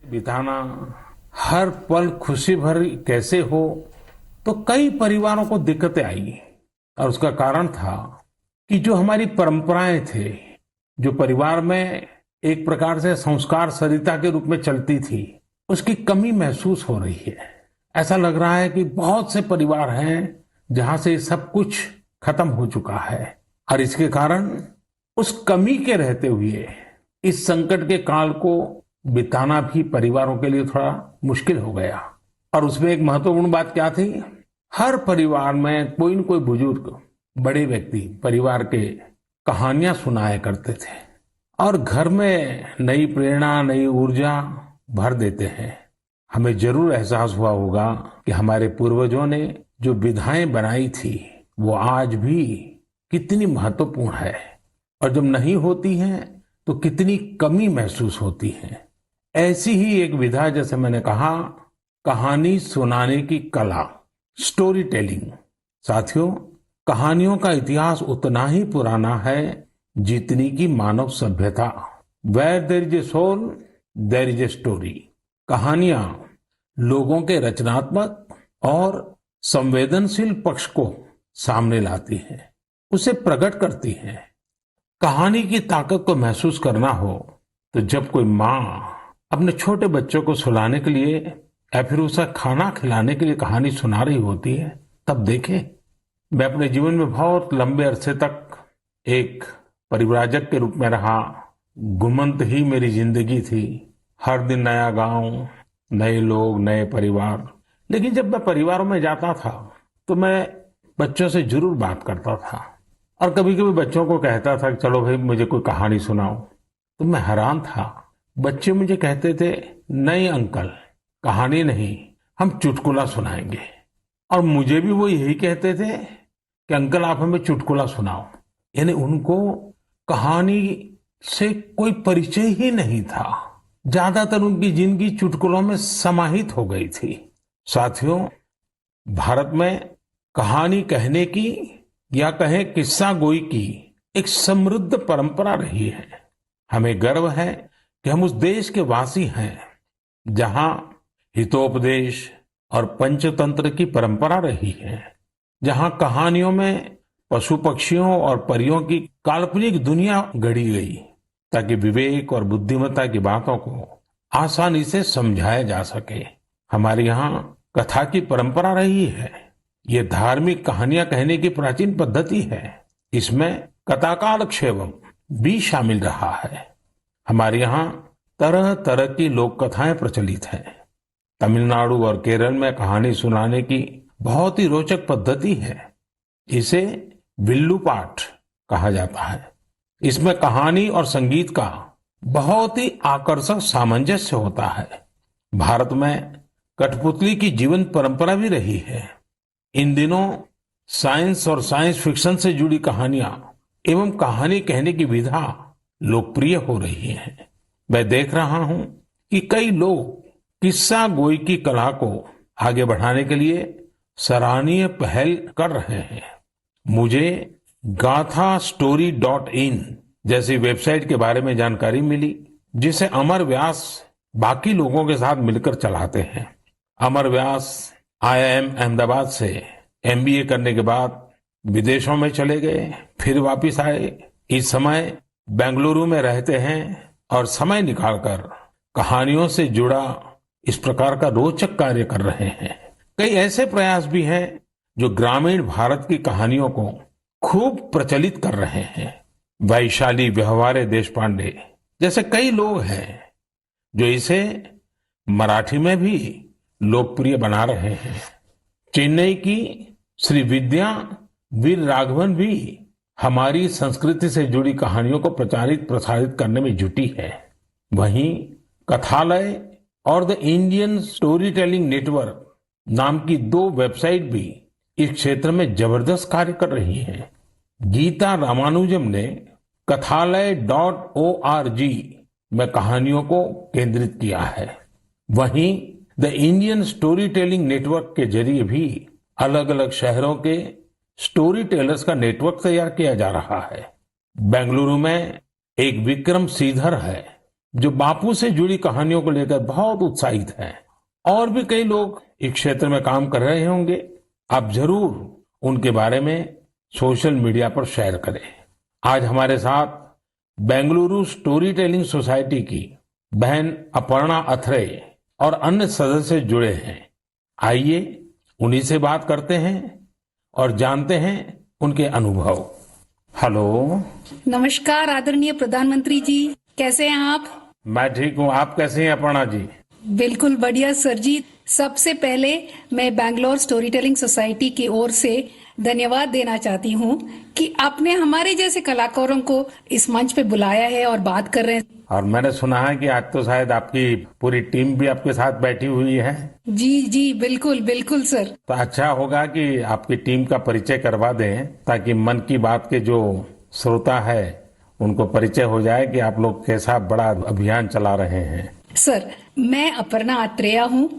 बिताना, हर पल खुशी भरी कैसे हो, तो कई परिवारों को दिक्कतें आई। और उसका कारण था कि जो हमारी परंपराएं थे, जो परिवार में एक प्रकार से संस्कार सरिता के रूप में चलती थी, उसकी कमी महसूस हो रही है। ऐसा लग रहा है कि बहुत से परिवार हैं जहां से सब कुछ खत्म हो चुका है, और इसके कारण उस कमी के रहते हुए इस संकट के काल को बिताना भी परिवारों के लिए थोड़ा मुश्किल हो गया। और उसमें एक महत्वपूर्ण बात क्या थी, हर परिवार में कोई न कोई बुजुर्ग बड़े व्यक्ति परिवार के कहानियां सुनाया करते थे और घर में नई प्रेरणा, नई ऊर्जा भर देते हैं। हमें जरूर एहसास हुआ होगा कि हमारे पूर्वजों ने जो विधाएं बनाई थी वो आज भी कितनी महत्वपूर्ण है, और जब नहीं होती हैं तो कितनी कमी महसूस होती है। ऐसी ही एक विधा, जैसे मैंने कहा, कहानी सुनाने की कला, स्टोरी टेलिंग। साथियों, कहानियों का इतिहास उतना ही पुराना है जितनी की मानव सभ्यता। Where there is a soul there is a story. कहानियां लोगों के रचनात्मक और संवेदनशील पक्ष को सामने लाती हैं, उसे प्रकट करती हैं। कहानी की ताकत को महसूस करना हो तो जब कोई माँ अपने छोटे बच्चों को सुलाने के लिए या फिर उसे खाना खिलाने के लिए कहानी सुना रही होती है, तब देखें। मैं अपने जीवन में बहुत लंबे अरसे तक एक परिव्राजक के रूप में रहा। घुमंत ही मेरी जिंदगी थी, हर दिन नया गांव, नए लोग, नए परिवार। लेकिन जब मैं परिवारों में जाता था तो मैं बच्चों से जरूर बात करता था, और कभी कभी बच्चों को कहता था कि चलो भाई मुझे कोई कहानी सुनाओ। तो मैं हैरान था, बच्चे मुझे कहते थे, नहीं अंकल, कहानी नहीं, हम चुटकुला सुनाएंगे। और मुझे भी वो यही कहते थे कि अंकल आप हमें चुटकुला सुनाओ। यानी उनको कहानी से कोई परिचय ही नहीं था। ज्यादातर उनकी जिंदगी चुटकुलों में समाहित हो गई थी। साथियों, भारत में कहानी कहने की या कहें किस्सा गोई की एक समृद्ध परंपरा रही है। हमें गर्व है कि हम उस देश के वासी हैं जहां हितोपदेश और पंचतंत्र की परंपरा रही है, जहां कहानियों में पशु पक्षियों और परियों की काल्पनिक दुनिया गढ़ी गई ताकि विवेक और बुद्धिमत्ता की बातों को आसानी से समझाया जा सके। हमारे यहाँ कथा की परंपरा रही है। ये धार्मिक कहानियां कहने की प्राचीन पद्धति है। इसमें कथाकालक्षेपम भी शामिल रहा है। हमारे यहाँ तरह तरह की लोक कथाएं प्रचलित हैं। तमिलनाडु और केरल में कहानी सुनाने की बहुत ही रोचक पद्धति है। इसे विल्लू पाठ कहा जाता है। इसमें कहानी और संगीत का बहुत ही आकर्षक सामंजस्य होता है। भारत में कठपुतली की जीवंत परंपरा भी रही है। इन दिनों साइंस और साइंस फिक्शन से जुड़ी कहानियां एवं कहानी कहने की विधा लोकप्रिय हो रही है। मैं देख रहा हूं कि कई लोग किस्सा गोई की कला को आगे बढ़ाने के लिए सराहनीय पहल कर रहे हैं। मुझे gaathastory.in जैसी वेबसाइट के बारे में जानकारी मिली, जिसे अमर व्यास बाकी लोगों के साथ मिलकर चलाते हैं। अमर व्यास IIM अहमदाबाद से MBA करने के बाद विदेशों में चले गए, फिर वापस आए। इस समय बेंगलुरु में रहते हैं और समय निकालकर कहानियों से जुड़ा इस प्रकार का रोचक कार्य कर रहे हैं। कई ऐसे प्रयास भी हैं जो ग्रामीण भारत की कहानियों को खूब प्रचलित कर रहे हैं। वैशाली व्यवहारे देशपांडे जैसे कई लोग हैं जो इसे मराठी में भी लोकप्रिय बना रहे हैं। चेन्नई की श्री विद्या वीर राघवन भी हमारी संस्कृति से जुड़ी कहानियों को प्रचारित प्रसारित करने में जुटी है। वहीं कथालय और the Indian story telling network नाम की 2 वेबसाइट भी इस क्षेत्र में जबरदस्त कार्य कर रही हैं। गीता रामानुजम ने kathalaya.org में कहानियों को केंद्रित किया है। वहीं the Indian story telling network के जरिए भी अलग अलग शहरों के स्टोरी टेलर्स का नेटवर्क तैयार किया जा रहा है। बेंगलुरु में एक विक्रम श्रीधर है जो बापू से जुड़ी कहानियों को लेकर बहुत उत्साहित हैं। और भी कई लोग इस क्षेत्र में काम कर रहे होंगे। आप जरूर उनके बारे में सोशल मीडिया पर शेयर करें। आज हमारे साथ बेंगलुरु स्टोरी टेलिंग सोसाइटी की बहन अपर्णा अथरे और अन्य सदस्य जुड़े हैं। आइए उन्हीं से बात करते हैं और जानते हैं उनके अनुभव। हेलो। नमस्कार आदरणीय प्रधानमंत्री जी, कैसे हैं आप? मैं ठीक हूँ, आप कैसे हैं अपर्णा जी? बिल्कुल बढ़िया सर जी। सबसे पहले मैं बैंगलोर स्टोरी टेलिंग सोसाइटी की ओर से धन्यवाद देना चाहती हूँ कि आपने हमारे जैसे कलाकारों को इस मंच पे बुलाया है और बात कर रहे हैं। और मैंने सुना है कि आज तो शायद आपकी पूरी टीम भी आपके साथ बैठी हुई है। जी जी बिल्कुल बिल्कुल सर। तो अच्छा होगा कि आपकी टीम का परिचय करवा दें ताकि मन की बात के जो श्रोता है उनको परिचय हो जाए कि आप लोग कैसा बड़ा अभियान चला रहे हैं। सर, मैं अपर्णा अत्रेया हूँ।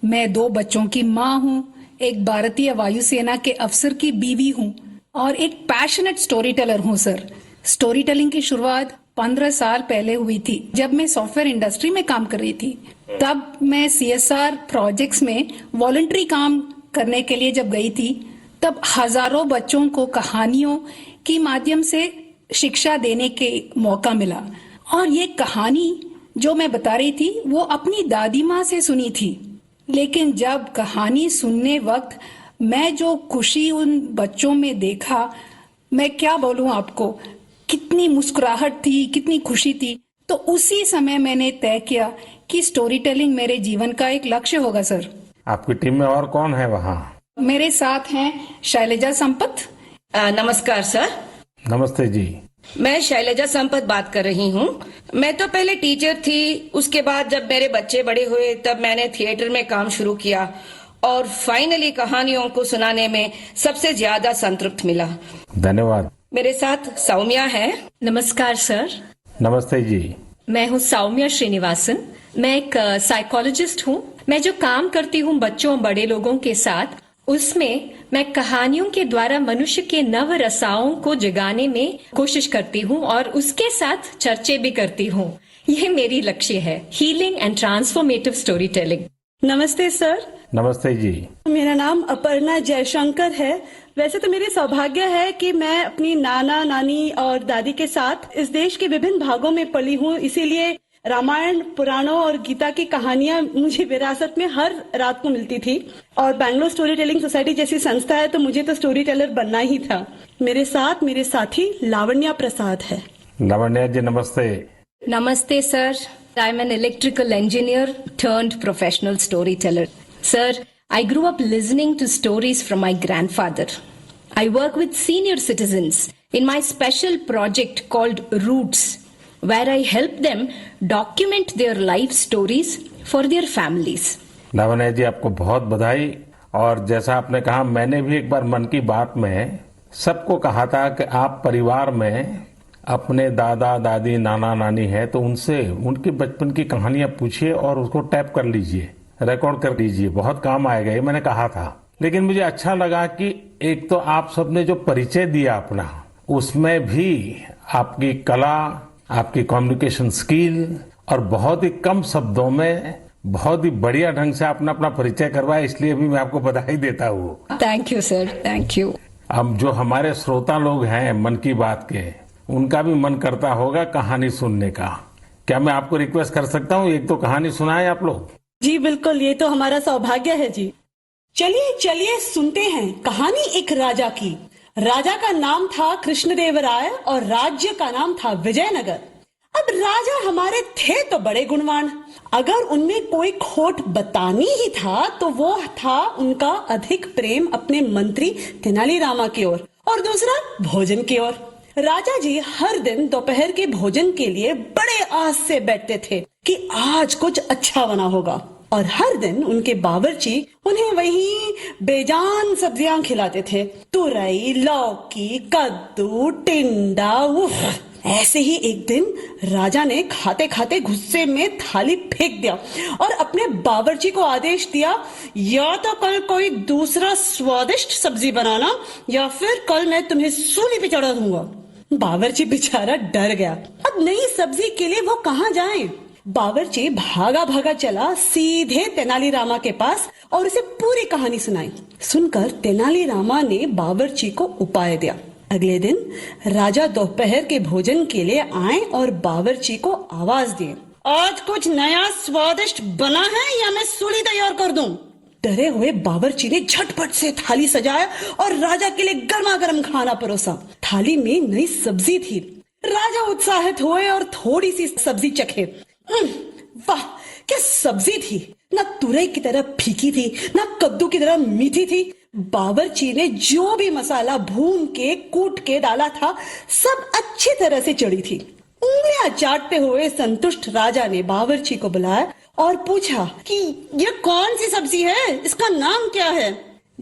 मैं 2 बच्चों की माँ हूँ, एक भारतीय वायुसेना के अफसर की बीवी हूँ और एक पैशनेट स्टोरी टेलर हूँ सर। स्टोरी टेलिंग की शुरुआत 15 साल पहले हुई थी जब मैं सॉफ्टवेयर इंडस्ट्री में काम कर रही थी। तब मैं CSR प्रोजेक्ट्स में वॉलंटरी काम करने के लिए जब गई थी, तब हजारों बच्चों को कहानियों के माध्यम से शिक्षा देने के मौका मिला। और ये कहानी जो मैं बता रही थी वो अपनी दादी माँ से सुनी थी। लेकिन जब कहानी सुनने वक्त मैं जो खुशी उन बच्चों में देखा, मैं क्या बोलूं आपको, कितनी मुस्कुराहट थी, कितनी खुशी थी। तो उसी समय मैंने तय किया कि स्टोरी टेलिंग मेरे जीवन का एक लक्ष्य होगा सर। आपकी टीम में और कौन है वहाँ? मेरे साथ हैं शैलजा संपत। नमस्कार सर। नमस्ते जी। मैं शैलजा संपत बात कर रही हूँ। मैं तो पहले टीचर थी, उसके बाद जब मेरे बच्चे बड़े हुए तब मैंने थिएटर में काम शुरू किया और फाइनली कहानियों को सुनाने में सबसे ज्यादा संतृप्त मिला। धन्यवाद। मेरे साथ सौम्या है। नमस्कार सर। नमस्ते जी। मैं हूँ सौम्या श्रीनिवासन। मैं एक साइकोलॉजिस्ट हूँ। मैं जो काम करती हूँ बच्चों बड़े लोगों के साथ, उसमें मैं कहानियों के द्वारा मनुष्य के नव रसाओं को जगाने में कोशिश करती हूँ और उसके साथ चर्चे भी करती हूँ। ये मेरी लक्ष्य है, healing and transformative story telling. नमस्ते सर। नमस्ते जी। मेरा नाम अपर्णा जयशंकर है। वैसे तो मेरे सौभाग्य है कि मैं अपनी नाना नानी और दादी के साथ इस देश के विभिन्न भागों में पली हूँ, इसीलिए रामायण, पुराणों और गीता की कहानियां मुझे विरासत में हर रात को मिलती थी। और बैंगलोर स्टोरी टेलिंग सोसाइटी जैसी संस्था है तो मुझे तो स्टोरी टेलर बनना ही था। मेरे साथ मेरे साथी लावण्या प्रसाद है। लावण्या जी नमस्ते। नमस्ते sir. I am an electrical engineer turned professional story teller. Sir, I grew up listening to stories from my grandfather. I work with senior citizens in my special project called Roots, where I help them document their life stories for their families. Lavanya ji आपको बहुत बधाई। और जैसा आपने कहा, मैंने भी एक बार मन की बात में सबको कहा था कि आप परिवार में अपने दादा दादी नाना नानी है तो उनसे उनके बचपन की कहानियां पूछिए और उसको टैप कर लीजिए, रिकॉर्ड कर लीजिए, बहुत काम आएगा, ये मैंने कहा था। लेकिन मुझे अच्छा लगा कि एक तो आप सबने जो परिचय दिया अपना, उसमें भी आपकी कला, आपकी कम्युनिकेशन स्किल और बहुत ही कम शब्दों में बहुत ही बढ़िया ढंग से आपने अपना परिचय करवाया, इसलिए भी मैं आपको बधाई देता हूँ। Thank you sir, thank you. अब जो हमारे श्रोता लोग हैं मन की बात के, उनका भी मन करता होगा कहानी सुनने का। क्या मैं आपको रिक्वेस्ट कर सकता हूँ, एक तो कहानी सुनाए आप लोग? जी बिल्कुल, ये तो हमारा सौभाग्य है जी। चलिए चलिए सुनते हैं कहानी एक राजा की। राजा का नाम था कृष्णदेवराय और राज्य का नाम था विजयनगर। अब राजा हमारे थे तो बड़े गुणवान, अगर उनमें कोई खोट बतानी ही था तो वो था उनका अधिक प्रेम अपने मंत्री तेनालीरामा की ओर और दूसरा भोजन की ओर। राजा जी हर दिन दोपहर के भोजन के लिए बड़े आस से बैठते थे कि आज कुछ अच्छा बना होगा, और हर दिन उनके बावर्ची उन्हें वही बेजान सब्जियां खिलाते थे। तुरई, लौकी, कद्दू, टिंडा। ऐसे ही एक दिन राजा ने खाते खाते गुस्से में थाली फेंक दिया और अपने बावर्ची को आदेश दिया, या तो कल कोई दूसरा स्वादिष्ट सब्जी बनाना या फिर कल मैं तुम्हें सूली पे चढ़ा दूंगा। बावर्ची बेचारा डर गया। अब नई सब्जी के लिए वो कहाँ जाए? बावर्ची भागा भागा चला सीधे तेनालीरामा के पास और उसे पूरी कहानी सुनाई। सुनकर तेनालीरामा ने बावर्ची को उपाय दिया। अगले दिन राजा दोपहर के भोजन के लिए आए और बावर्ची को आवाज दिए, आज कुछ नया स्वादिष्ट बना है या मैं सूली तैयार कर दूं? डरे हुए बावर्ची ने झटपट से थाली सजाया और राजा के लिए गर्मा गर्म खाना परोसा। थाली में नई सब्जी थी। राजा उत्साहित हुए और थोड़ी सी सब्जी चखे। वाह, क्या सब्जी थी! ना तुरई की तरह फीकी थी, ना कद्दू की तरह मीठी थी। बावर्ची ने जो भी मसाला भून के कूट के डाला था, सब अच्छी तरह से चढ़ी थी। उंगलियां चाटते हुए संतुष्ट राजा ने बावर्ची को बुलाया और पूछा कि ये कौन सी सब्जी है, इसका नाम क्या है?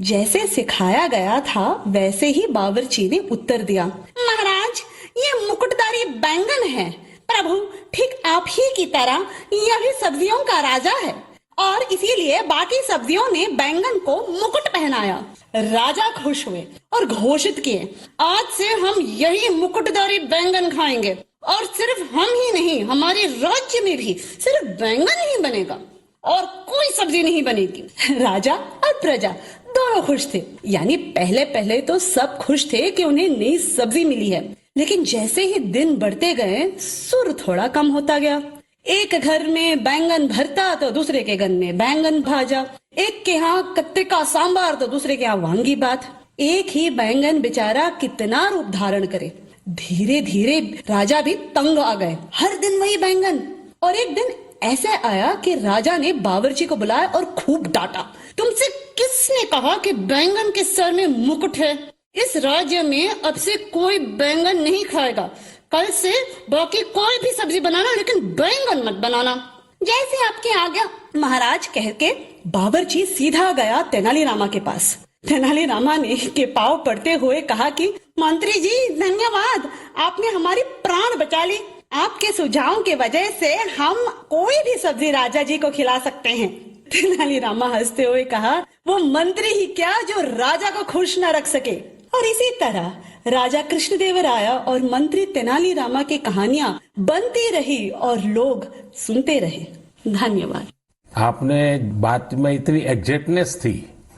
जैसे सिखाया गया था वैसे ही बावर्ची ने उत्तर दिया, महाराज, ये मुकुटधारी बैंगन है। प्रभु, ठीक आप ही की तरह यह भी सब्जियों का राजा है और इसीलिए बाकी सब्जियों ने बैंगन को मुकुट पहनाया। राजा खुश हुए और घोषित किए, आज से हम यही मुकुटधारी बैंगन खाएंगे और सिर्फ हम ही नहीं, हमारे राज्य में भी सिर्फ बैंगन ही बनेगा और कोई सब्जी नहीं बनेगी। राजा और प्रजा दोनों खुश थे। यानी पहले पहले तो सब खुश थे कि उन्हें नई सब्जी मिली है, लेकिन जैसे ही दिन बढ़ते गए सुर थोड़ा कम होता गया। एक घर में बैंगन भरता तो दूसरे के घर में बैंगन भाजा, एक के यहाँ कत्ते का सांबार तो दूसरे के यहाँ वांगी बात। एक ही बैंगन बेचारा कितना रूप धारण करे। धीरे धीरे राजा भी तंग आ गए। हर दिन वही बैंगन। और एक दिन ऐसे आया कि राजा ने बावर्ची को बुलाया और खूब डांटा, तुमसे किसने कहा कि बैंगन के सर में मुकुट है? इस राज्य में अब से कोई बैंगन नहीं खाएगा। कल से बाकी कोई भी सब्जी बनाना, लेकिन बैंगन मत बनाना। जैसे आपकी आज्ञा महाराज, कह के बावर्ची सीधा गया तेनालीरामा के पास। तेनालीरामा ने के पांव पड़ते हुए कहा कि मंत्री जी धन्यवाद, आपने हमारी प्राण बचा ली। आपके सुझाव की वजह से हम कोई भी सब्जी राजा जी को खिला सकते हैं। तेनालीरामा हंसते हुए कहा, वो मंत्री ही क्या जो राजा को खुश न रख सके। और इसी तरह राजा कृष्णदेवराय और मंत्री तेनालीरामा की कहानियां बनती रही और लोग सुनते रहे। धन्यवाद। आपने बात में इतनी एग्जैक्टनेस थी,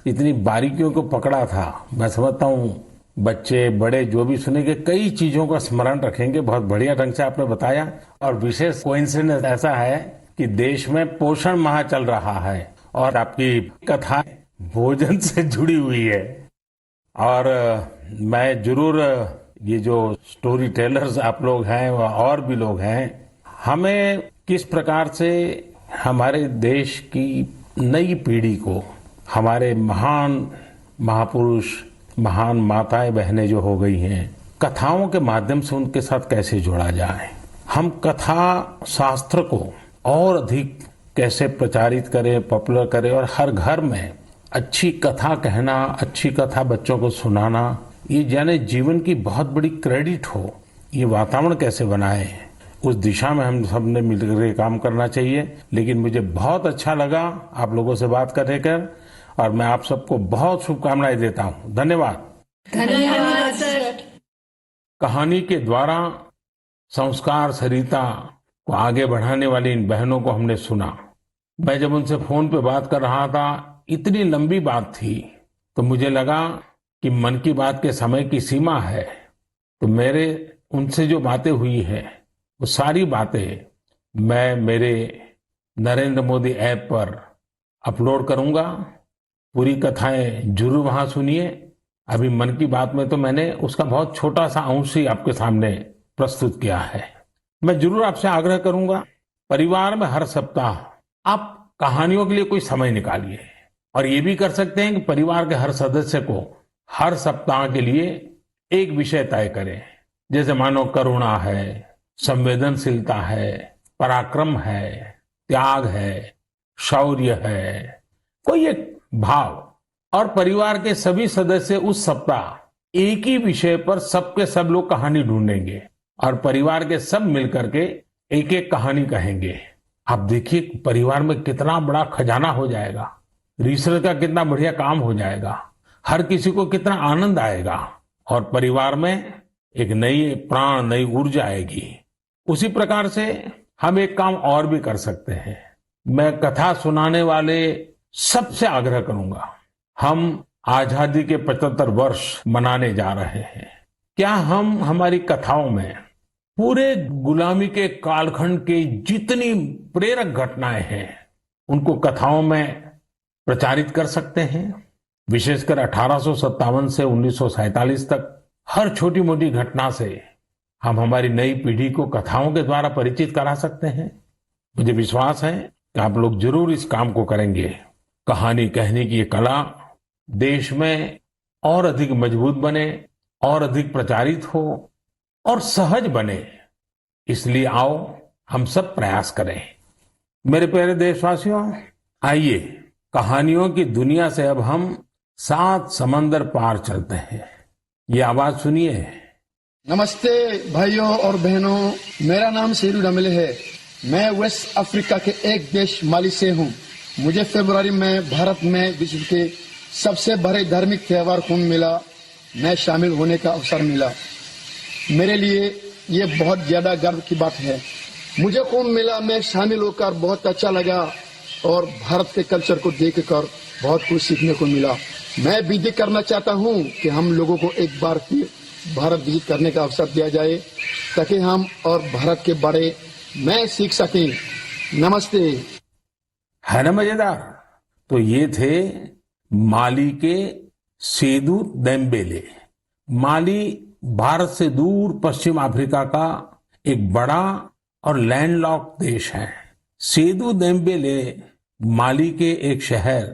इतनी बारीकियों को पकड़ा था। मैं समझता हूँ बच्चे बड़े जो भी सुनेंगे कई चीजों का स्मरण रखेंगे। बहुत बढ़िया ढंग से आपने बताया। और विशेष कोइंसिडेंस ऐसा है कि देश में पोषण माह चल रहा है और आपकी कथा भोजन से जुड़ी हुई है। और मैं जरूर ये जो स्टोरी टेलर्स आप लोग हैं और भी लोग हैं, हमें किस प्रकार से हमारे देश की नई पीढ़ी को हमारे महान महापुरुष, महान माताएं बहनें जो हो गई हैं, कथाओं के माध्यम से उनके साथ कैसे जोड़ा जाए। हम कथा शास्त्र को और अधिक कैसे प्रचारित करें, पॉपुलर करें और हर घर में अच्छी कथा कहना, अच्छी कथा बच्चों को सुनाना, ये जाने जीवन की बहुत बड़ी क्रेडिट हो। ये वातावरण कैसे बनाए, उस दिशा में हम सब ने मिलकर काम करना चाहिए। लेकिन मुझे बहुत अच्छा लगा आप लोगों से बात करने कर और मैं आप सबको बहुत शुभकामनाएं देता हूं। धन्यवाद। धन्यवाद सर। कहानी के द्वारा संस्कार सरिता को आगे बढ़ाने वाली इन बहनों को हमने सुना। मैं जब उनसे फोन पे बात कर रहा था, इतनी लंबी बात थी, तो मुझे लगा कि मन की बात के समय की सीमा है, तो मेरे उनसे जो बातें हुई है वो सारी बातें मैं मेरे नरेंद्र मोदी ऐप पर अपलोड करूंगा। पूरी कथाएं जरूर वहां सुनिए। अभी मन की बात में तो मैंने उसका बहुत छोटा सा अंश ही आपके सामने प्रस्तुत किया है। मैं जरूर आपसे आग्रह करूंगा, परिवार में हर सप्ताह आप कहानियों के लिए कोई समय निकालिए और ये भी कर सकते हैं कि परिवार के हर सदस्य को हर सप्ताह के लिए एक विषय तय करें। जैसे मानो करुणा है, संवेदनशीलता है, पराक्रम है, त्याग है, शौर्य है, कोई एक भाव। और परिवार के सभी सदस्य उस सप्ताह एक ही विषय पर सबके सब लोग कहानी ढूंढेंगे और परिवार के सब मिलकर के एक एक कहानी कहेंगे। आप देखिए परिवार में कितना बड़ा खजाना हो जाएगा, रिसर्च का कितना बढ़िया काम हो जाएगा, हर किसी को कितना आनंद आएगा और परिवार में एक नई प्राण, नई ऊर्जा आएगी। उसी प्रकार से हम एक काम और भी कर सकते हैं। मैं कथा सुनाने वाले सबसे आग्रह करूंगा, हम आजादी के 75 वर्ष मनाने जा रहे हैं। क्या हम हमारी कथाओं में पूरे गुलामी के कालखंड की जितनी प्रेरक घटनाएं हैं उनको कथाओं में प्रचारित कर सकते हैं? विशेषकर 1857 से 1947 तक हर छोटी मोटी घटना से हम हमारी नई पीढ़ी को कथाओं के द्वारा परिचित करा सकते हैं। मुझे विश्वास है कि आप लोग जरूर इस काम को करेंगे। कहानी कहने की ये कला देश में और अधिक मजबूत बने, और अधिक प्रचारित हो और सहज बने, इसलिए आओ हम सब प्रयास करें। मेरे प्यारे देशवासियों, आइए कहानियों की दुनिया से अब हम 7 समंदर पार चलते हैं। ये आवाज सुनिए। नमस्ते भाइयों और बहनों, मेरा नाम शेरू डमले है। मैं वेस्ट अफ्रीका के एक देश माली से हूँ। मुझे फरवरी में भारत में विश्व के सबसे बड़े धार्मिक त्योहार कुंभ मेला में शामिल होने का अवसर मिला। मेरे लिए ये बहुत ज्यादा गर्व की बात है। मुझे कुंभ मेला में शामिल होकर बहुत अच्छा लगा और भारत के कल्चर को देखकर बहुत कुछ सीखने को मिला। मैं विनती करना चाहता हूँ कि हम लोगों को एक बार फिर भारत विजिट करने का अवसर दिया जाए ताकि हम और भारत के बारे में सीख सकें। नमस्ते। है ना मजेदार? तो ये थे माली के सेदू देम्बेले। माली भारत से दूर पश्चिम अफ्रीका का एक बड़ा और लैंडलॉक्ड देश है। सेदू देम्बेले माली के एक शहर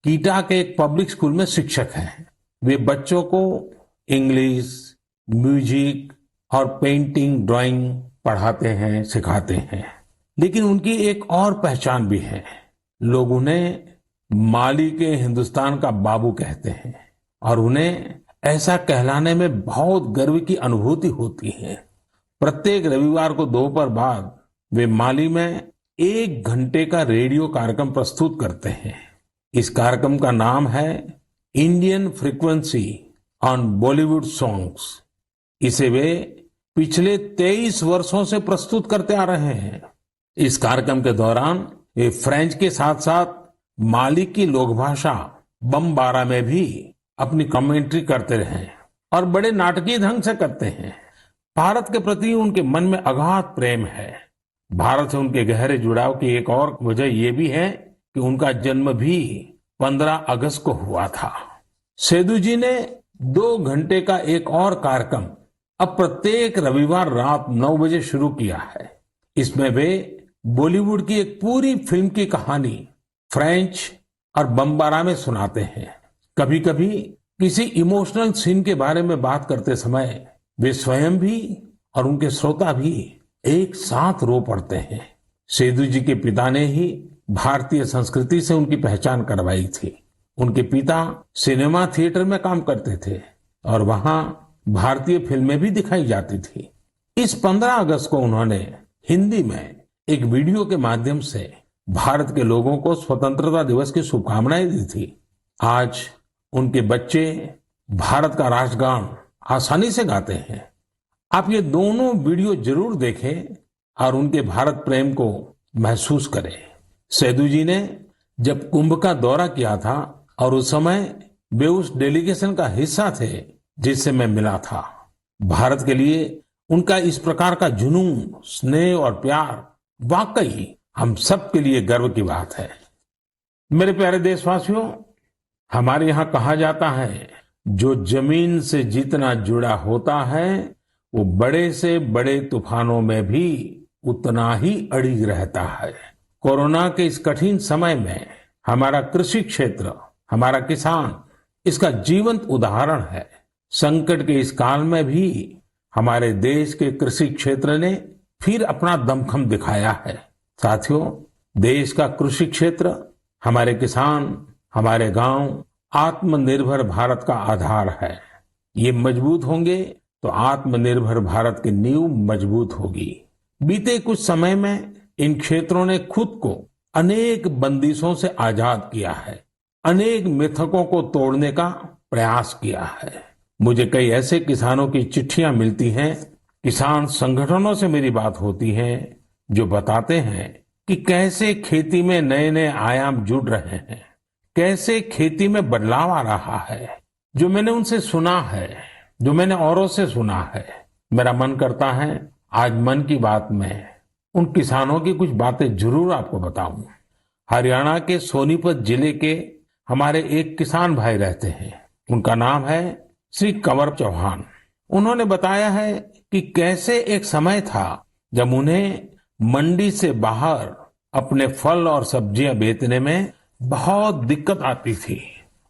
कीटा के एक पब्लिक स्कूल में शिक्षक हैं। वे बच्चों को इंग्लिश, म्यूजिक और पेंटिंग, ड्राइंग पढ़ाते हैं, सिखाते हैं। लेकिन उनकी एक और पहचान भी है। लोग उन्हें माली के हिंदुस्तान का बाबू कहते हैं और उन्हें ऐसा कहलाने में बहुत गर्व की अनुभूति होती है। प्रत्येक रविवार को दोपहर बाद वे माली में 1 घंटे का रेडियो कार्यक्रम प्रस्तुत करते हैं। इस कार्यक्रम का नाम है Indian frequency on Bollywood songs. इसे वे पिछले 23 वर्षों से प्रस्तुत करते आ रहे हैं। इस कार्यक्रम के दौरान वे फ्रेंच के साथ साथ माली की लोक भाषा बमबारा में भी अपनी कमेंट्री करते रहे और बड़े नाटकीय ढंग से करते हैं। भारत के प्रति उनके मन में अगाध प्रेम है। भारत से उनके गहरे जुड़ाव की एक और वजह यह भी है कि उनका जन्म भी 15 अगस्त को हुआ था। सेदू जी ने 2 घंटे का एक और कार्यक्रम अब प्रत्येक रविवार रात 9 बजे शुरू किया है। इसमें वे बॉलीवुड की एक पूरी फिल्म की कहानी फ्रेंच और बमबारा में सुनाते हैं। कभी कभी किसी इमोशनल सीन के बारे में बात करते समय वे स्वयं भी और उनके श्रोता भी एक साथ रो पड़ते हैं। सेदू जी के पिता ने ही भारतीय संस्कृति से उनकी पहचान करवाई थी। उनके पिता सिनेमा थिएटर में काम करते थे और वहां भारतीय फिल्में भी दिखाई जाती थी। इस 15 अगस्त को उन्होंने हिंदी में एक वीडियो के माध्यम से भारत के लोगों को स्वतंत्रता दिवस की शुभकामनाएं दी थी। आज उनके बच्चे भारत का राष्ट्रगान आसानी से गाते हैं। आप ये दोनों वीडियो जरूर देखें और उनके भारत प्रेम को महसूस करें। सेदू जी ने जब कुंभ का दौरा किया था और उस समय वे उस डेलीगेशन का हिस्सा थे जिससे मैं मिला था। भारत के लिए उनका इस प्रकार का जुनून, स्नेह और प्यार वाकई हम सब के लिए गर्व की बात है। मेरे प्यारे देशवासियों, हमारे यहाँ कहा जाता है, जो जमीन से जितना जुड़ा होता है वो बड़े से बड़े तूफानों में भी उतना ही अड़िग रहता है। कोरोना के इस कठिन समय में हमारा कृषि क्षेत्र, हमारा किसान इसका जीवंत उदाहरण है। संकट के इस काल में भी हमारे देश के कृषि क्षेत्र ने फिर अपना दमखम दिखाया है। साथियों, देश का कृषि क्षेत्र, हमारे किसान, हमारे गांव आत्मनिर्भर भारत का आधार है। ये मजबूत होंगे तो आत्मनिर्भर भारत की नींव मजबूत होगी। बीते कुछ समय में इन क्षेत्रों ने खुद को अनेक बंदिशों से आजाद किया है, अनेक मिथकों को तोड़ने का प्रयास किया है। मुझे कई ऐसे किसानों की चिट्ठियां मिलती हैं, किसान संगठनों से मेरी बात होती है जो बताते हैं कि कैसे खेती में नए नए आयाम जुड़ रहे हैं, कैसे खेती में बदलाव आ रहा है। जो मैंने उनसे सुना है, जो मैंने औरों से सुना है, मेरा मन करता है आज मन की बात में उन किसानों की कुछ बातें जरूर आपको बताऊं। हरियाणा के सोनीपत जिले के हमारे एक किसान भाई रहते हैं, उनका नाम है श्री कंवर चौहान। उन्होंने बताया है कि कैसे एक समय था जब उन्हें मंडी से बाहर अपने फल और सब्जियां बेचने में बहुत दिक्कत आती थी।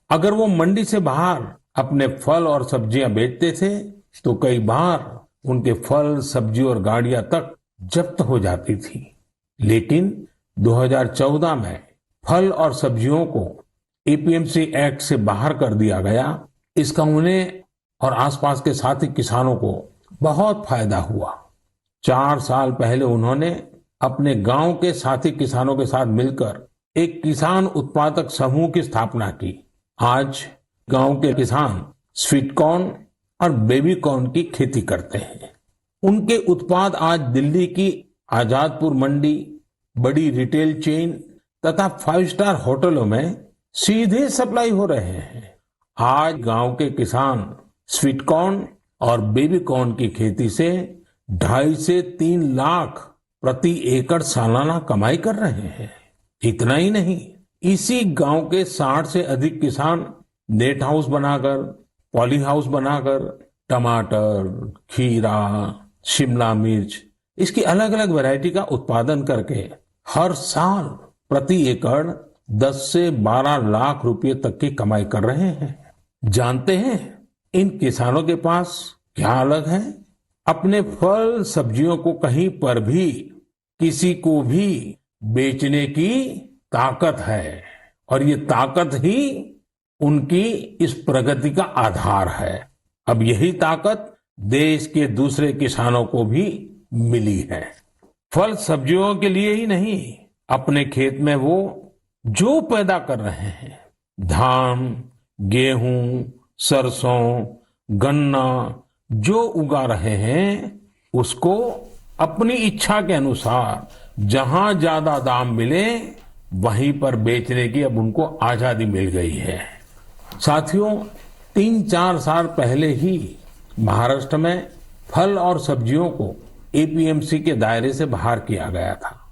अगर वो मंडी से बाहर अपने फल और सब्जियां बेचते थे तो कई बार उनके फल, सब्जी और गाड़ियां तक जब्त हो जाती थी। लेकिन 2014 में फल और सब्जियों को एपीएमसी एक्ट से बाहर कर दिया गया। इसका उन्हें और आसपास के साथी किसानों को बहुत फायदा हुआ। 4 साल पहले उन्होंने अपने गांव के साथी किसानों के साथ मिलकर एक किसान उत्पादक समूह की स्थापना की। आज गांव के किसान स्वीट कॉर्न और बेबी कॉर्न की खेती करते हैं। उनके उत्पाद आज दिल्ली की आजादपुर मंडी, बड़ी रिटेल चेन तथा 5 स्टार होटलों में सीधे सप्लाई हो रहे हैं। आज गांव के किसान स्वीट कॉर्न और बेबी कॉर्न की खेती से 2.5 से 3 लाख प्रति एकड़ सालाना कमाई कर रहे हैं। इतना ही नहीं, इसी गांव के 60 से अधिक किसान नेट हाउस बनाकर, पॉली हाउस बनाकर टमाटर, खीरा, शिमला मिर्च, इसकी अलग अलग वैरायटी का उत्पादन करके हर साल प्रति एकड़ 10 से 12 लाख रुपए तक की कमाई कर रहे हैं। जानते हैं इन किसानों के पास क्या अलग है? अपने फल सब्जियों को कहीं पर भी किसी को भी बेचने की ताकत है और ये ताकत ही उनकी इस प्रगति का आधार है। अब यही ताकत देश के दूसरे किसानों को भी मिली है। फल सब्जियों के लिए ही नहीं, अपने खेत में वो जो पैदा कर रहे हैं, धान, गेहूं, सरसों, गन्ना जो उगा रहे हैं, उसको अपनी इच्छा के अनुसार जहां ज्यादा दाम मिले वहीं पर बेचने की अब उनको आजादी मिल गई है। साथियों, 3-4 साल पहले ही महाराष्ट्र में फल और सब्जियों को एपीएमसी के दायरे से बाहर किया गया था।